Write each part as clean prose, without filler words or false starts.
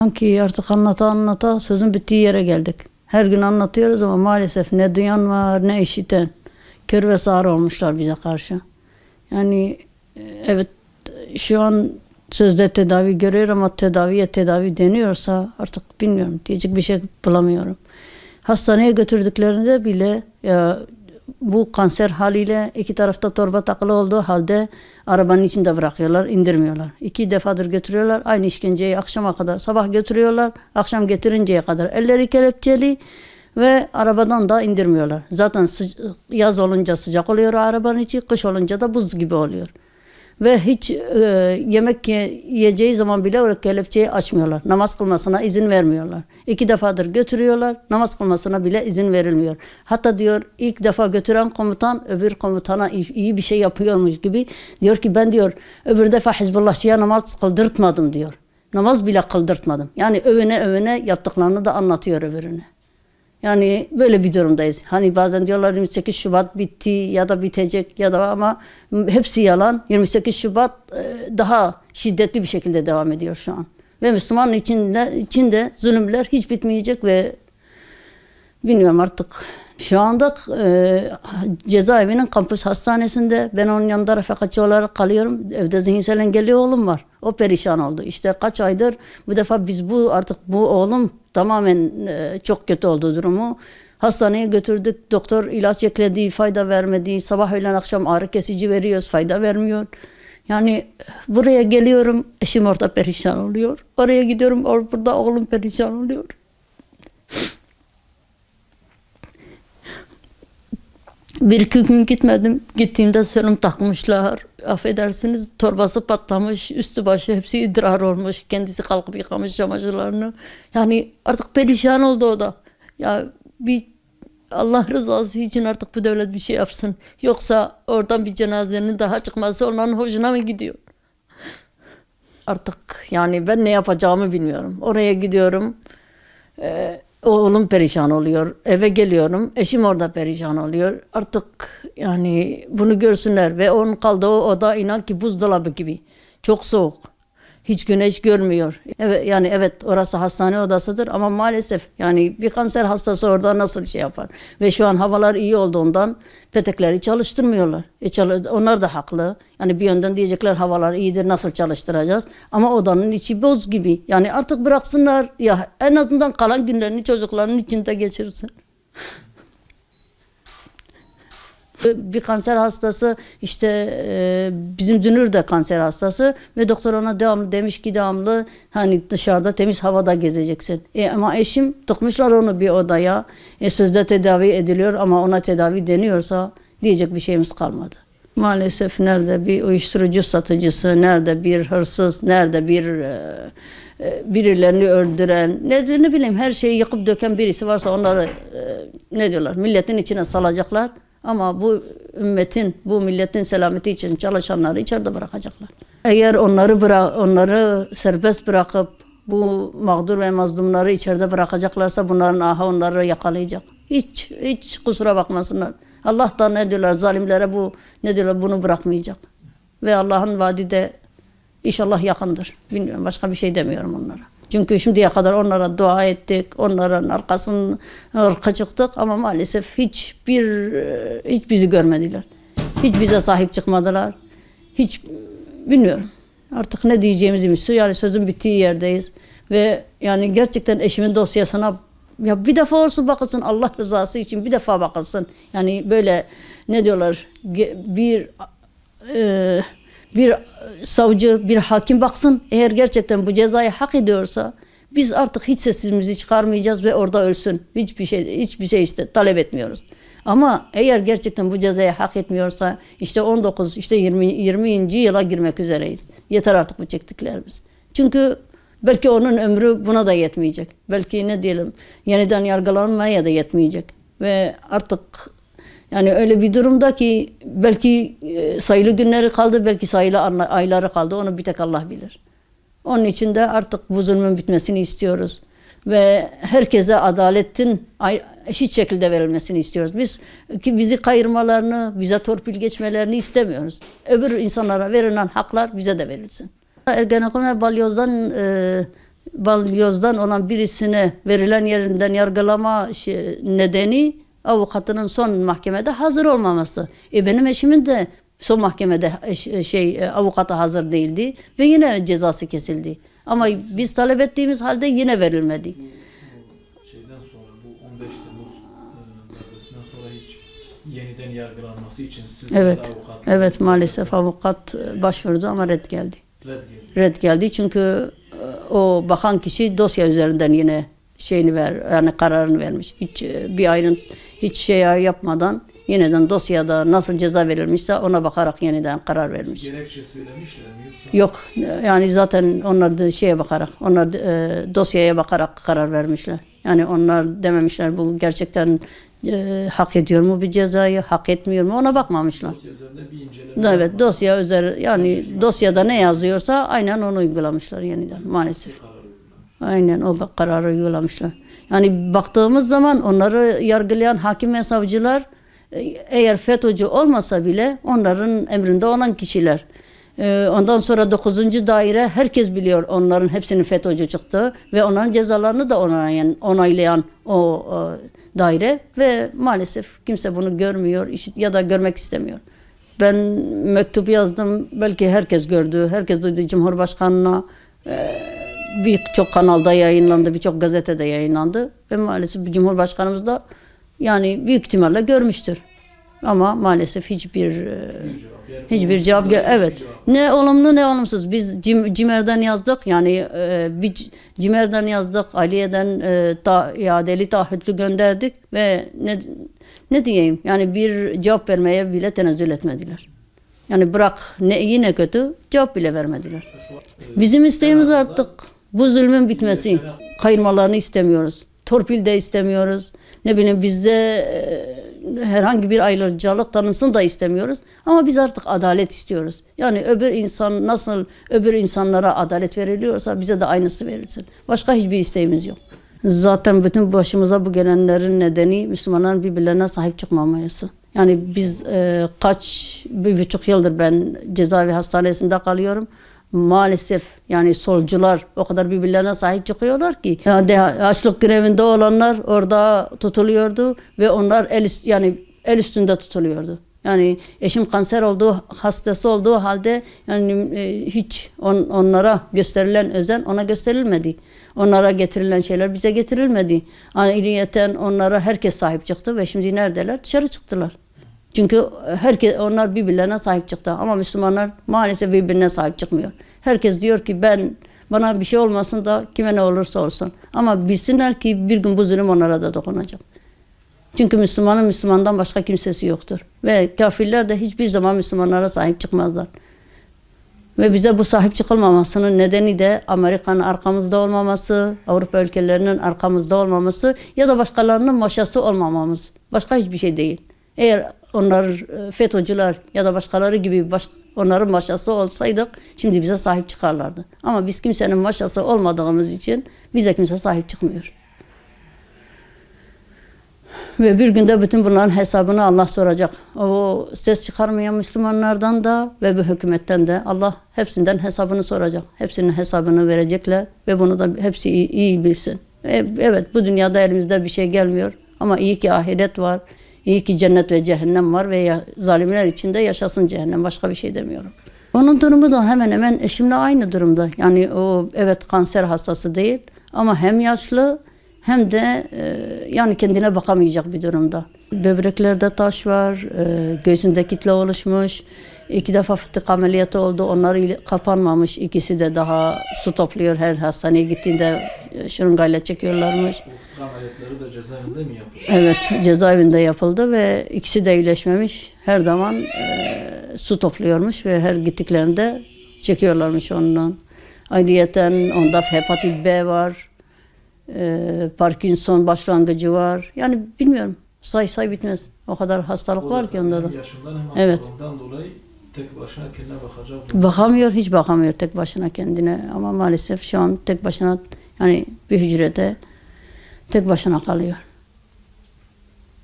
Sanki artık anlata anlata sözün bittiği yere geldik. Her gün anlatıyoruz ama maalesef ne duyan var ne işiten. Kör ve sağır olmuşlar bize karşı. Yani evet, şu an sözde tedavi görüyor ama tedaviye tedavi deniyorsa artık bilmiyorum, diyecek bir şey bulamıyorum. Hastaneye götürdüklerinde bile ya, bu kanser haliyle iki tarafta torba takılı olduğu halde arabanın içinde bırakıyorlar, indirmiyorlar. 2 defadır götürüyorlar, aynı işkenceyi akşama kadar, sabah götürüyorlar, akşam getirinceye kadar elleri kelepçeli ve arabadan da indirmiyorlar. Zaten yaz olunca sıcak oluyor arabanın içi, kış olunca da buz gibi oluyor. Ve hiç yemek yiyeceği zaman bile o kelepçeyi açmıyorlar. Namaz kılmasına izin vermiyorlar. 2 defadır götürüyorlar, namaz kılmasına bile izin verilmiyor. Hatta diyor, ilk defa götüren komutan öbür komutana iyi bir şey yapıyormuş gibi diyor ki ben diyor öbür defa Hizbullahçıya namaz kıldırtmadım diyor. Namaz bile kıldırtmadım. Yani övüne övüne yaptıklarını da anlatıyor öbürüne. Yani böyle bir durumdayız. Hani bazen diyorlar 28 Şubat bitti ya da bitecek ya da, ama hepsi yalan. 28 Şubat daha şiddetli bir şekilde devam ediyor şu an. Ve Müslümanın içinde zulümler hiç bitmeyecek ve bilmiyorum artık. Şu anda cezaevinin kampüs hastanesinde, ben onun yanında refakatçi olarak kalıyorum. Evde zihinsel engelli oğlum var. O perişan oldu. İşte kaç aydır bu defa biz artık bu oğlum tamamen çok kötü oldu durumu. Hastaneye götürdük. Doktor ilaç ekledi, fayda vermedi. Sabah öğlen akşam ağrı kesici veriyoruz, fayda vermiyor. Yani buraya geliyorum, eşim orada perişan oluyor. Oraya gidiyorum, burada oğlum perişan oluyor. Bir iki gün gitmedim. Gittiğimde serum takmışlar. Affedersiniz, torbası patlamış, üstü başı hepsi idrar olmuş. Kendisi kalkıp yıkamış çamaşırlarını. Yani artık perişan oldu o da. Ya bir Allah rızası için artık bu devlet bir şey yapsın. Yoksa oradan bir cenazenin daha çıkması onların hoşuna mı gidiyor? Artık yani ben ne yapacağımı bilmiyorum. Oraya gidiyorum. Oğlum perişan oluyor. Eve geliyorum. Eşim orada perişan oluyor. Artık yani bunu görsünler ve onun kaldığı oda inan ki buzdolabı gibi. Çok soğuk. Hiç güneş görmüyor. Evet, yani evet, orası hastane odasıdır ama maalesef yani bir kanser hastası orada nasıl şey yapar? Ve şu an havalar iyi olduğundan petekleri çalıştırmıyorlar. Onlar da haklı. Yani bir yönden diyecekler havalar iyidir, nasıl çalıştıracağız? Ama odanın içi boz gibi. Yani artık bıraksınlar ya, en azından kalan günlerini çocukların içinde geçirsin. Bir kanser hastası işte bizim Dünür de kanser hastası ve doktor ona devamlı demiş ki devamlı hani dışarıda temiz havada gezeceksin. Ama eşim tıkmışlar onu bir odaya. Sözde tedavi ediliyor ama ona tedavi deniyorsa diyecek bir şeyimiz kalmadı. Maalesef nerede bir uyuşturucu satıcısı, nerede bir hırsız, nerede bir birilerini öldüren, ne bileyim her şeyi yıkıp döken birisi varsa onları ne diyorlar, milletin içine salacaklar. Ama bu ümmetin, bu milletin selameti için çalışanları içeride bırakacaklar. Eğer onları serbest bırakıp bu mağdur ve mazlumları içeride bırakacaklarsa bunların ahı onları yakalayacak. Hiç kusura bakmasınlar. Allah da ne diyorlar zalimlere bunu bırakmayacak. Ve Allah'ın vaadi de inşallah yakındır. Bilmiyorum, başka bir şey demiyorum onlara. Çünkü şimdiye kadar onlara dua ettik, onların arkasından çıktık ama maalesef hiç bizi görmediler. Hiç bize sahip çıkmadılar. Hiç bilmiyorum. Artık ne diyeceğimizi bilmiyoruz. Yani sözün bittiği yerdeyiz. Ve yani gerçekten eşimin dosyasına ya bir defa olsun bakılsın, Allah rızası için bir defa bakılsın. Yani böyle ne diyorlar, bir savcı, bir hakim baksın. Eğer gerçekten bu cezayı hak ediyorsa biz artık hiç sesimizi çıkarmayacağız ve orada ölsün. Hiçbir şey talep etmiyoruz. Ama eğer gerçekten bu cezayı hak etmiyorsa işte 19, işte 20. yıla girmek üzereyiz. Yeter artık bu çektiklerimiz. Çünkü belki onun ömrü buna da yetmeyecek. Belki ne diyelim, yeniden yargılanmaya da yetmeyecek. Ve artık yani öyle bir durumda ki belki sayılı günleri kaldı, belki sayılı ayları kaldı. Onu bir tek Allah bilir. Onun için de artık bu zulmün bitmesini istiyoruz. Ve herkese adaletin eşit şekilde verilmesini istiyoruz. Bizi kayırmalarını, bize torpil geçmelerini istemiyoruz. Öbür insanlara verilen haklar bize de verilsin. Ergenekon ve balyozdan balyozdan olan birisine verilen yerinden yargılama nedeni avukatının son mahkemede hazır olmaması. Benim eşimin de son mahkemede avukatı hazır değildi ve yine cezası kesildi. Ama biz talep ettiğimiz halde yine verilmedi. Bu şeyden sonra, bu 15 Temmuz darbesinden sonra hiç yeniden yargılanması için siz avukat... Evet, maalesef avukat başvurdu ama red geldi. Red geldi çünkü o bakan kişi dosya üzerinden yine yani kararını vermiş. Hiç bir ayın hiç şey yapmadan yeniden dosyada nasıl ceza verilmişse ona bakarak yeniden karar vermiş. Gerekçe söylemişler mi yoksa? Yok, yani zaten onlar da bakarak, onlar dosyaya bakarak karar vermişler. Yani onlar dememişler bu gerçekten hak ediyor mu bir cezayı, hak etmiyor mu ona bakmamışlar. Dosya üzerinde bir inceleme. Evet, dosya üzerinde yani dosyada ne yazıyorsa aynen onu uygulamışlar yeniden maalesef. Aynen o da kararı uygulamışlar. Yani baktığımız zaman onları yargılayan hakim ve savcılar eğer FETÖ'cü olmasa bile onların emrinde olan kişiler. Ondan sonra 9. daire herkes biliyor onların hepsinin FETÖ'cü çıktı ve onların cezalarını da onaylayan o daire ve maalesef kimse bunu görmüyor ya da görmek istemiyor. Ben mektup yazdım, belki herkes gördü, herkes duydu Cumhurbaşkanı'na. Birçok kanalda yayınlandı, birçok gazetede yayınlandı ve maalesef Cumhurbaşkanımız da yani büyük ihtimalle görmüştür. Ama maalesef hiçbir cevap evet. Ne olumlu ne olumsuz. Biz CİMER'den yazdık. Yani CİMER'den yazdık. Aliye'den iadeli taahhütlü gönderdik ve ne diyeyim? Yani bir cevap vermeye bile tenezzül etmediler. Yani bırak iyi ne kötü cevap bile vermediler. Bizim isteğimiz artık bu zulmün bitmesi. Kayırmalarını istemiyoruz. Torpil de istemiyoruz. Ne bileyim bizde herhangi bir ayrıcalık tanınsın da istemiyoruz. Ama biz artık adalet istiyoruz. Yani öbür insan nasıl öbür insanlara adalet veriliyorsa bize de aynısı verilsin. Başka hiçbir isteğimiz yok. Zaten bütün başımıza bu gelenlerin nedeni Müslümanların birbirlerine sahip çıkmaması. Yani biz 1,5 yıldır ben cezaevi hastanesinde kalıyorum. Maalesef yani solcular o kadar birbirlerine sahip çıkıyorlar ki yani açlık grevinde olanlar orada tutuluyordu ve onlar el üstünde tutuluyordu. Yani eşim kanser hastası olduğu halde yani hiç onlara gösterilen özen ona gösterilmedi. Onlara getirilen şeyler bize getirilmedi. Ayrıyeten onlara herkes sahip çıktı ve şimdi neredeler? Dışarı çıktılar. Çünkü onlar birbirlerine sahip çıktı ama Müslümanlar maalesef birbirine sahip çıkmıyor. Herkes diyor ki bana bir şey olmasın da kime ne olursa olsun. Ama bilsinler ki bir gün bu zulüm onlara da dokunacak. Çünkü Müslümandan başka kimsesi yoktur. Ve kafirler de hiçbir zaman Müslümanlara sahip çıkmazlar. Ve bize bu sahip çıkılmamasının nedeni de Amerika'nın arkamızda olmaması, Avrupa ülkelerinin arkamızda olmaması ya da başkalarının maşası olmamamız. Başka hiçbir şey değil. Eğer onlar FETÖ'cüler ya da başkaları gibi onların maşası olsaydık şimdi bize sahip çıkarlardı. Ama biz kimsenin maşası olmadığımız için bize kimse sahip çıkmıyor. Ve bir günde bütün bunların hesabını Allah soracak. O ses çıkarmayan Müslümanlardan da ve bu hükümetten de Allah hepsinden hesabını soracak. Hepsinin hesabını verecekler ve bunu da hepsi iyi bilsin. Evet, bu dünyada elimizde bir şey gelmiyor ama iyi ki ahiret var. İyi ki cennet ve cehennem var ve zalimler içinde yaşasın cehennem. Başka bir şey demiyorum. Onun durumu da hemen hemen eşimle aynı durumda. Yani o evet kanser hastası değil ama hem yaşlı hem de yani kendine bakamayacak bir durumda. Böbreklerde taş var, göğsünde kitle oluşmuş. 2 defa fıtık ameliyatı oldu. Onlar kapanmamış. İkisi de daha su topluyor. Her hastaneye gittiğinde şırıngayla çekiyorlarmış. Fıtık ameliyatları da cezaevinde mi yapıldı? Evet, cezaevinde yapıldı ve ikisi de iyileşmemiş. Her zaman su topluyormuş ve her gittiklerinde çekiyorlarmış ondan. Ayrıyeten onda hepatit B var. Parkinson başlangıcı var. Yani bilmiyorum. Say bitmez. O kadar hastalık var ki onda da. Hem yaşından hem hastalığından dolayı tek başına kendine bakacak. Bakamıyor, hiç bakamıyor tek başına kendine. Ama maalesef şu an tek başına yani bir hücrede tek başına kalıyor.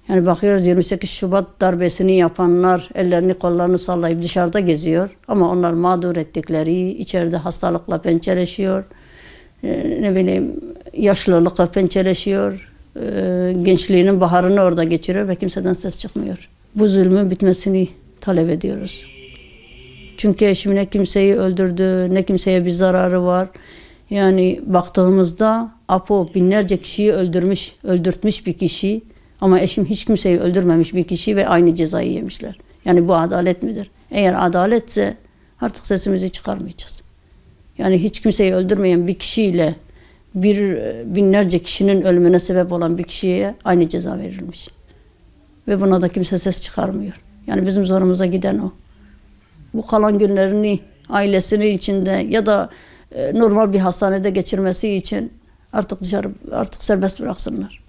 Yani bakıyoruz 28 Şubat darbesini yapanlar ellerini kollarını sallayıp dışarıda geziyor. Ama onlar mağdur ettikleri içeride hastalıkla pençeleşiyor. ne bileyim yaşlılıkla pençeleşiyor. Gençliğinin baharını orada geçiriyor ve kimseden ses çıkmıyor. Bu zulmün bitmesini talep ediyoruz. Çünkü eşim ne kimseyi öldürdü, ne kimseye bir zararı var. Yani baktığımızda Apo binlerce kişiyi öldürtmüş bir kişi. Ama eşim hiç kimseyi öldürmemiş bir kişi ve aynı cezayı yemişler. Yani bu adalet midir? Eğer adaletse artık sesimizi çıkarmayacağız. Yani hiç kimseyi öldürmeyen bir kişiyle binlerce kişinin ölümüne sebep olan bir kişiye aynı ceza verilmiş. Ve buna da kimse ses çıkarmıyor. Yani bizim zorumuza giden o. Bu kalan günlerini ailesinin içinde ya da normal bir hastanede geçirmesi için artık serbest bıraksınlar.